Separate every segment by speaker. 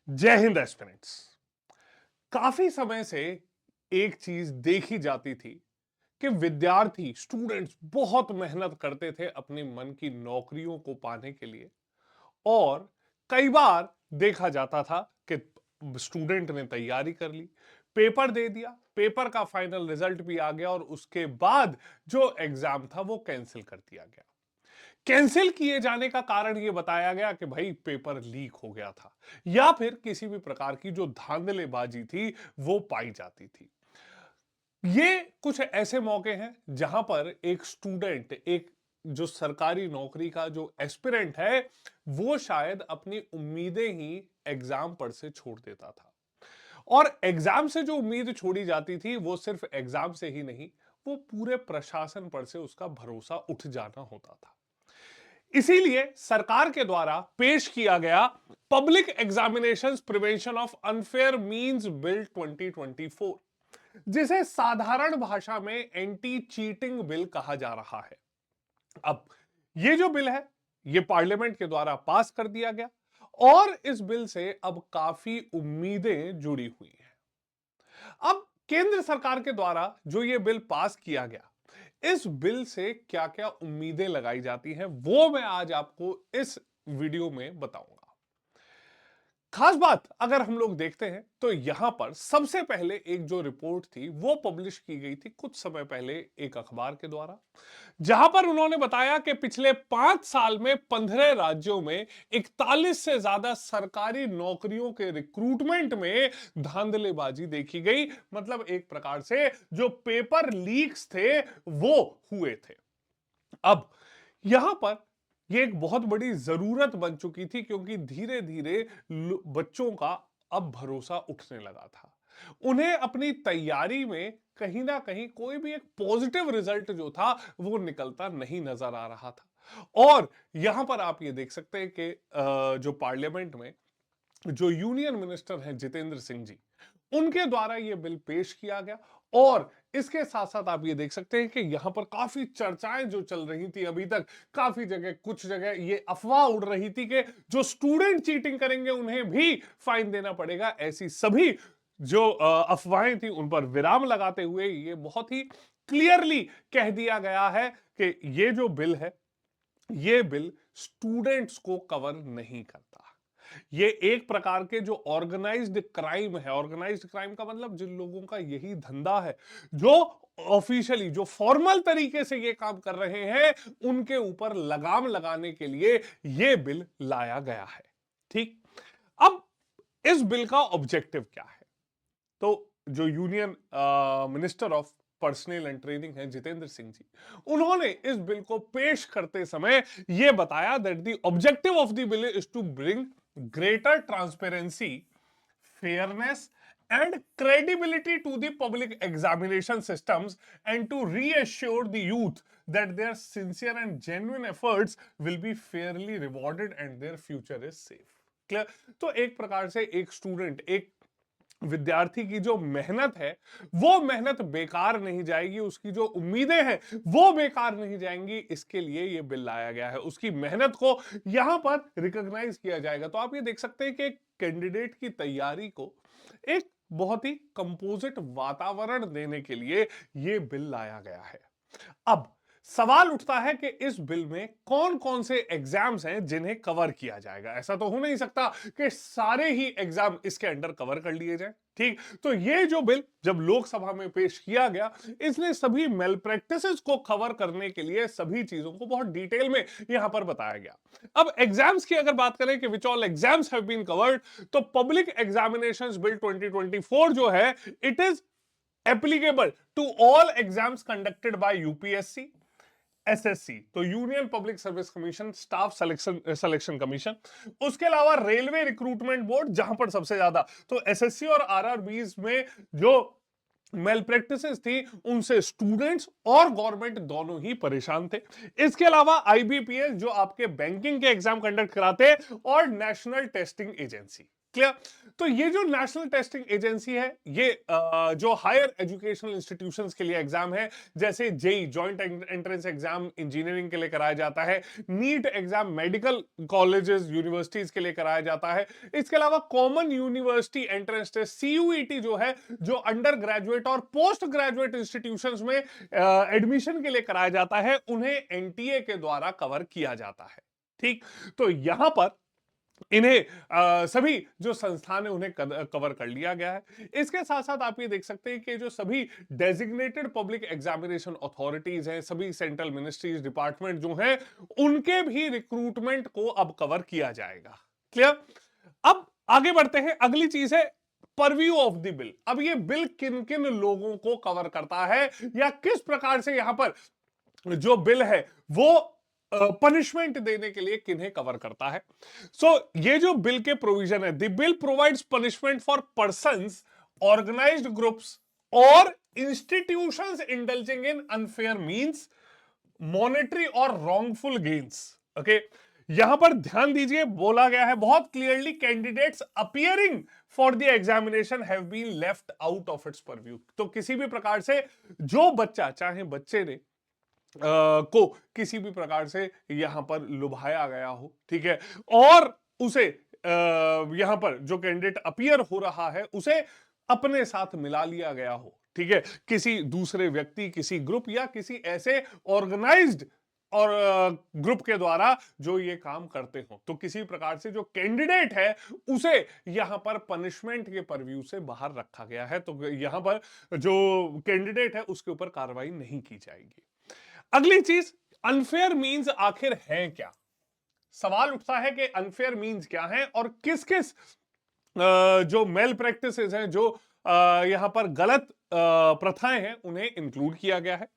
Speaker 1: जय हिंद एस्पिरेंट्स। काफी समय से एक चीज देखी जाती थी कि विद्यार्थी स्टूडेंट्स बहुत मेहनत करते थे अपनी मन की नौकरियों को पाने के लिए। और कई बार देखा जाता था कि स्टूडेंट ने तैयारी कर ली, पेपर दे दिया, पेपर का फाइनल रिजल्ट भी आ गया और उसके बाद जो एग्जाम था वो कैंसिल कर दिया गया। कैंसिल किए जाने का कारण यह बताया गया कि भाई पेपर लीक हो गया था या फिर किसी भी प्रकार की जो धांधलेबाजी थी वो पाई जाती थी। ये कुछ ऐसे मौके हैं जहां पर एक स्टूडेंट, एक जो सरकारी नौकरी का जो एस्पिरेंट है, वो शायद अपनी उम्मीदें ही एग्जाम पर से छोड़ देता था। और एग्जाम से जो उम्मीद छोड़ी जाती थी वो सिर्फ एग्जाम से ही नहीं, वो पूरे प्रशासन पर से उसका भरोसा उठ जाना होता था। इसीलिए सरकार के द्वारा पेश किया गया public examinations prevention of unfair means bill 2024, जिसे साधारण भाषा में एंटी चीटिंग बिल कहा जा रहा है। अब ये जो बिल है, ये पार्लियामेंट के द्वारा पास कर दिया गया और इस बिल से अब काफी उम्मीदें जुड़ी हुई हैं। अब केंद्र सरकार के द्वारा जो ये बिल पास किया गया, इस बिल से क्या क्या उम्मीदें लगाई जाती हैं वो मैं आज आपको इस वीडियो में बताऊंगा। खास बात अगर हम लोग देखते हैं तो यहां पर सबसे पहले एक जो रिपोर्ट थी वो पब्लिश की गई थी कुछ समय पहले एक अखबार के द्वारा, जहां पर उन्होंने बताया कि पिछले 5 साल में 15 राज्यों में 41 से ज्यादा सरकारी नौकरियों के रिक्रूटमेंट में धांधलेबाजी देखी गई। मतलब एक प्रकार से जो पेपर लीक्स थे वो हुए थे। अब यहां पर यह एक बहुत बड़ी जरूरत बन चुकी थी क्योंकि धीरे धीरे बच्चों का अब भरोसा उठने लगा था। उन्हें अपनी तैयारी में कहीं ना कहीं कोई भी एक पॉजिटिव रिजल्ट जो था वो निकलता नहीं नजर आ रहा था। और यहां पर आप ये देख सकते हैं कि जो पार्लियामेंट में जो यूनियन मिनिस्टर हैं जितेंद्र सिंह जी, उनके द्वारा यह बिल पेश किया गया। और इसके साथ साथ आप ये देख सकते हैं कि यहां पर काफी चर्चाएं जो चल रही थी अभी तक, काफी जगह कुछ जगह ये अफवाह उड़ रही थी कि जो स्टूडेंट चीटिंग करेंगे उन्हें भी फाइन देना पड़ेगा। ऐसी सभी जो अफवाहें थी उन पर विराम लगाते हुए ये बहुत ही क्लियरली कह दिया गया है कि ये जो बिल है, ये बिल स्टूडेंट्स को कवर नहीं करता। ये एक प्रकार के जो ऑर्गेनाइज्ड क्राइम है, ऑर्गेनाइज्ड क्राइम का मतलब जिन लोगों का यही धंधा है, जो ऑफिशियली जो फॉर्मल तरीके से ये काम कर रहे हैं, उनके ऊपर लगाम लगाने के लिए ये बिल लाया गया है। ठीक। अब इस बिल का ऑब्जेक्टिव क्या है? तो जो union minister of personal and training है जितेंद्र सिंह जी, उन्होंने इस बिल को पेश करते समय यह बताया that the objective of the bill is to bring greater transparency, fairness and credibility to the public examination systems, and to reassure the youth that their sincere and genuine efforts will be fairly rewarded and their future is safe. Clear? तो एक प्रकार से एक student, एक विद्यार्थी की जो मेहनत है वो मेहनत बेकार नहीं जाएगी, उसकी जो उम्मीदें हैं वो बेकार नहीं जाएंगी। इसके लिए ये बिल लाया गया है, उसकी मेहनत को यहां पर रिकॉग्नाइज किया जाएगा। तो आप ये देख सकते हैं कि कैंडिडेट की तैयारी को एक बहुत ही कंपोजिट वातावरण देने के लिए ये बिल लाया गया है। अब सवाल उठता है कि इस बिल में कौन कौन से एग्जाम्स हैं जिन्हें कवर किया जाएगा। ऐसा तो हो नहीं सकता कि सारे ही एग्जाम इसके अंडर कवर कर लिए जाएं। ठीक। तो ये जो बिल जब लोकसभा में पेश किया गया, इसने सभी मेल प्रैक्टिसेस को कवर करने के लिए सभी चीजों को बहुत डिटेल में यहां पर बताया गया। अब एग्जाम्स की अगर बात करें कि which all exams have been covered, तो पब्लिक एग्जामिनेशंस बिल 2024 जो है, it is applicable to all exams conducted by UPSC, SSC तो Union Public Service Commission, staff selection commission, उसके अलावा रेलवे रिक्रूटमेंट बोर्ड जहां पर सबसे ज्यादा, तो एसएससी और आरआरबीज में जो मेल प्रैक्टिसेस थी उनसे स्टूडेंट्स और गवर्नमेंट दोनों ही परेशान थे। इसके अलावा आईबीपीएस जो आपके बैंकिंग के एग्जाम कंडक्ट कराते, और नेशनल टेस्टिंग एजेंसी। क्लियर। तो ये जो नेशनल टेस्टिंग एजेंसी है, ये जो हायर एजुकेशनल इंस्टीट्यूशंस के लिए एग्जाम है, जैसे JEE joint entrance exam engineering के लिए कराया जाता है, NEET exam medical colleges universities के लिए कराया जाता है, इसके अलावा common university entrance test CUET जो है, जो अंडर ग्रेजुएट और पोस्ट ग्रेजुएट इंस्टीट्यूशंस में एडमिशन के लिए कराया जाता है, उन्हें एनटीए के द्वारा कवर किया जाता है। ठीक, तो यहां पर इन्हें सभी जो संस्थान है उन्हें कवर कर लिया गया है। इसके साथ साथ आप ये देख सकते हैं कि जो सभी डेजिग्नेटेड पब्लिक एग्जामिनेशन अथॉरिटीज हैं, सभी सेंट्रल मिनिस्ट्रीज डिपार्टमेंट जो हैं, उनके भी रिक्रूटमेंट को अब कवर किया जाएगा। क्लियर। अब आगे बढ़ते हैं, अगली चीज है परव्यू ऑफ द बिल। अब ये बिल किन किन लोगों को कवर करता है, या किस प्रकार से यहां पर जो बिल है वो पनिशमेंट देने के लिए किन्हें कवर करता है। सो ये जो बिल के प्रोविजन है, the bill provides punishment for persons, organised groups or institutions indulging in unfair means, monetary or wrongful gains. Okay, यहां पर ध्यान दीजिए, बोला गया है बहुत clearly, candidates appearing for the examination have been left out of its purview. तो किसी भी प्रकार से जो बच्चा, चाहे बच्चे ने को किसी भी प्रकार से यहां पर लुभाया गया हो, ठीक है, और उसे यहां पर जो कैंडिडेट अपीयर हो रहा है उसे अपने साथ मिला लिया गया हो, ठीक है, किसी दूसरे व्यक्ति, किसी ग्रुप या किसी ऐसे ऑर्गेनाइज्ड और ग्रुप के द्वारा जो ये काम करते हो, तो किसी प्रकार से जो कैंडिडेट है उसे यहां पर पनिशमेंट के परव्यू से बाहर रखा गया है। तो यहां पर जो कैंडिडेट है उसके ऊपर कार्रवाई नहीं की जाएगी। अगली चीज, अनफेयर मीन्स आखिर है क्या। सवाल उठता है कि अनफेयर मीन्स क्या है और किस किस जो मेल प्रैक्टिसेस हैं, जो यहां पर गलत प्रथाएं हैं, उन्हें इंक्लूड किया गया है।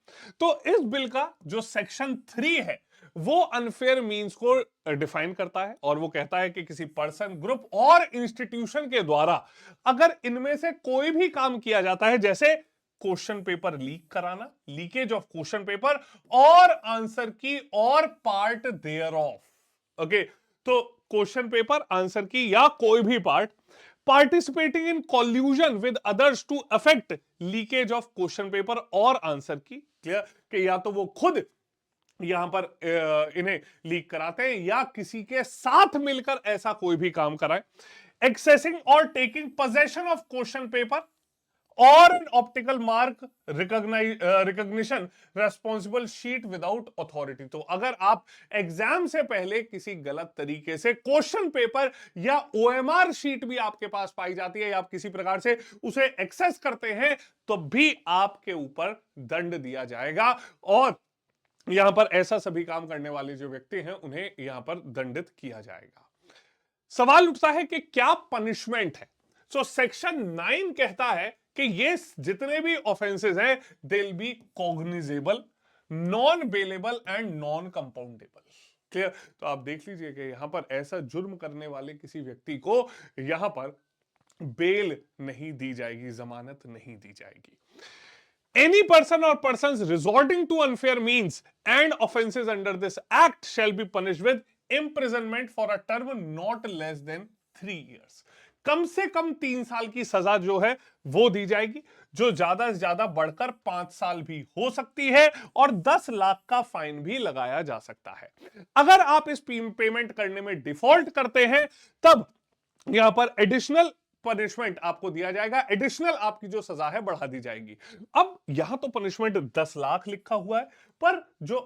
Speaker 1: तो इस बिल का जो सेक्शन 3 है वो अनफेयर मीन्स को डिफाइन करता है, और वो कहता है कि किसी पर्सन, ग्रुप और इंस्टीट्यूशन के द्वारा अगर इनमें से कोई भी काम किया जाता है, जैसे क्वेश्चन पेपर लीक कराना, लीकेज ऑफ क्वेश्चन पेपर और आंसर की और पार्ट देयर ऑफ, ओके, तो क्वेश्चन पेपर, आंसर की या कोई भी part, participating in collusion with others to affect leakage of question paper और आंसर की, क्लियर, कि या तो वो खुद यहां पर इन्हें लीक कराते हैं या किसी के साथ मिलकर ऐसा कोई भी काम कराए, एक्सेसिंग और taking possession of question paper और an optical mark recognition responsible sheet without authority। तो अगर आप एग्जाम से पहले किसी गलत तरीके से क्वेश्चन पेपर या ओएमआर शीट भी आपके पास पाई जाती है, या आप किसी प्रकार से उसे एक्सेस करते हैं, तो भी आपके ऊपर दंड दिया जाएगा, और यहां पर ऐसा सभी काम करने वाले जो व्यक्ति हैं उन्हें यहां पर दंडित किया जाएगा। सवाल उठता है कि क्या पनिशमेंट है। सो सेक्शन 9 कहता है कि ये जितने भी ऑफेंसेस हैं, they will be cognizable, non bailable and non compoundable. Clear. तो आप देख लीजिए कि यहां पर ऐसा जुर्म करने वाले किसी व्यक्ति को यहां पर बेल नहीं दी जाएगी, जमानत नहीं दी जाएगी। Any person or persons resorting to unfair means and offenses under this act shall be punished with imprisonment for a term not less than 3 years। कम से कम 3 साल की सजा जो है वो दी जाएगी, जो ज्यादा से ज्यादा बढ़कर 5 साल भी हो सकती है, और 10 लाख का फाइन भी लगाया जा सकता है। अगर आप इस पेमेंट करने में डिफॉल्ट करते हैं, तब यहां पर एडिशनल पनिशमेंट आपको दिया जाएगा, एडिशनल आपकी जो सजा है बढ़ा दी जाएगी। अब यहां तो पनिशमेंट 10 लाख लिखा हुआ है, पर जो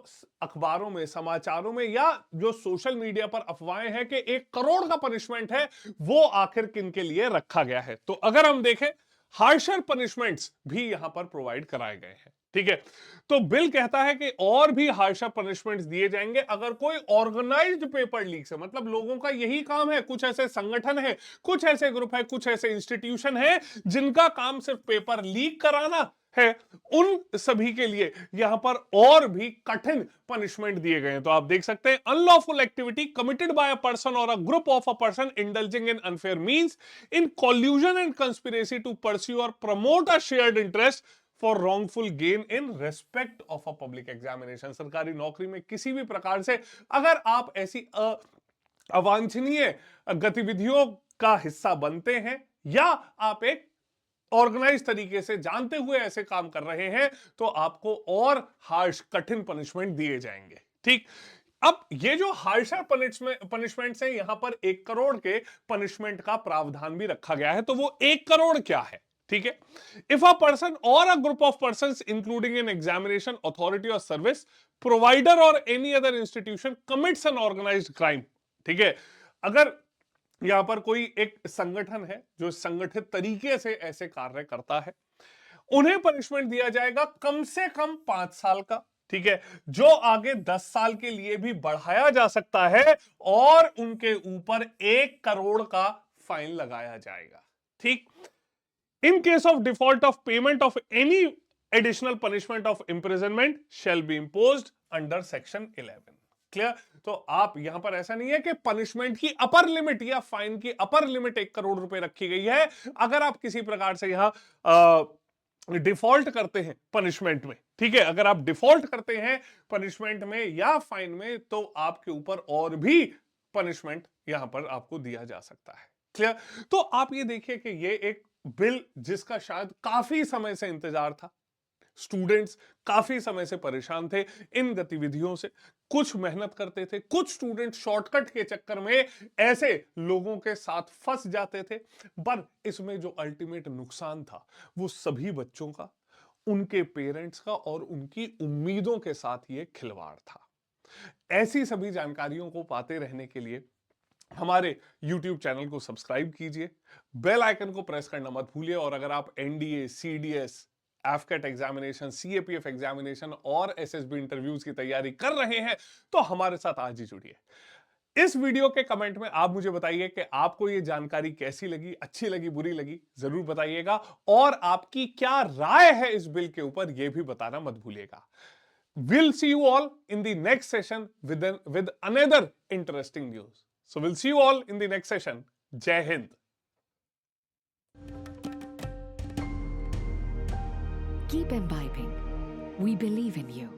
Speaker 1: अखबारों में, समाचारों में या जो सोशल मीडिया पर अफवाहें हैं कि 1 करोड़ का पनिशमेंट है, वो आखिर किन के लिए रखा गया है। तो अगर हम देखें, हार्शर पनिशमेंट्स भी यहां पर प्रोवाइड कराए गए हैं, ठीक है। तो बिल कहता है कि और भी हार्शर पनिशमेंट्स दिए जाएंगे अगर कोई ऑर्गेनाइज्ड पेपर लीक से, मतलब लोगों का यही काम है, कुछ ऐसे संगठन है, कुछ ऐसे ग्रुप है, कुछ ऐसे इंस्टीट्यूशन है जिनका काम सिर्फ पेपर लीक कराना है, उन सभी के लिए यहां पर और भी कठिन पनिशमेंट दिए गए हैं। तो आप देख सकते हैं, unlawful activity committed by a person और a group of a person indulging in unfair means in collusion and conspiracy to pursue or promote a shared interest for wrongful gain in respect of a public examination. सरकारी नौकरी में किसी भी प्रकार से अगर आप ऐसी अवांछनीय गतिविधियों का हिस्सा बनते हैं या आप एक ऑर्गेनाइज तरीके से जानते हुए ऐसे काम कर रहे हैं, तो आपको और हार्श कठिन पनिशमेंट दिए जाएंगे। ठीक, अब ये जो हार्शर पनिशमेंट है, यहां पर 1 करोड़ के पनिशमेंट का प्रावधान भी रखा गया है। तो वो 1 करोड़ क्या है? ठीक है, इफ अ पर्सन और a group of person including an examination authority और सर्विस प्रोवाइडर और any other institution commits an organized crime. ठीक है, अगर यहां पर कोई एक संगठन है जो संगठित तरीके से ऐसे कार्य करता है, उन्हें पनिशमेंट दिया जाएगा कम से कम 5 साल का। ठीक है, जो आगे 10 साल के लिए भी बढ़ाया जा सकता है और उनके ऊपर 1 करोड़ का फाइन लगाया जाएगा। ठीक, in case of default of payment of any additional punishment of imprisonment shall be imposed under section 11। Clear? तो आप यहां पर ऐसा नहीं है कि पनिशमेंट की अपर लिमिट या फाइन की अपर लिमिट 1 करोड़ रुपए रखी गई है। अगर आप किसी प्रकार से यहां डिफॉल्ट करते हैं पनिशमेंट में, ठीक है, अगर आप डिफॉल्ट करते हैं पनिशमेंट में या फाइन में, तो आपके ऊपर और भी पनिशमेंट यहां पर आपको दिया जा सकता है। क्लियर? तो आप ये देखिए कि ये एक बिल जिसका शायद काफी समय से इंतजार था, स्टूडेंट्स काफी समय से परेशान थे इन गतिविधियों से, कुछ मेहनत करते थे, कुछ स्टूडेंट शॉर्टकट के चक्कर में ऐसे लोगों के साथ फंस जाते थे, पर इसमें जो अल्टीमेट नुकसान था वो सभी बच्चों का, उनके पेरेंट्स का और उनकी उम्मीदों के साथ ये खिलवाड़ था। ऐसी सभी जानकारियों को पाते रहने के लिए हमारे YouTube चैनल को सब्सक्राइब कीजिए, बेल आइकन को प्रेस करना मत भूलिए, और अगर आप NDA, CDS, AFCAT examination, CAPF examination और एसएसबी इंटरव्यूज की तैयारी कर रहे हैं, तो हमारे साथ आज ही जुड़िए। इस वीडियो के कमेंट में आप मुझे बताइए कि आपको ये जानकारी कैसी लगी, अच्छी लगी, बुरी लगी, जरूर बताइएगा, और आपकी क्या राय है इस बिल के ऊपर, यह भी बताना मत भूलिएगा। We'll see you all in the next session with another interesting news. So we'll see you all in the next session. Jai Hind.
Speaker 2: Keep imbibing. We believe in you.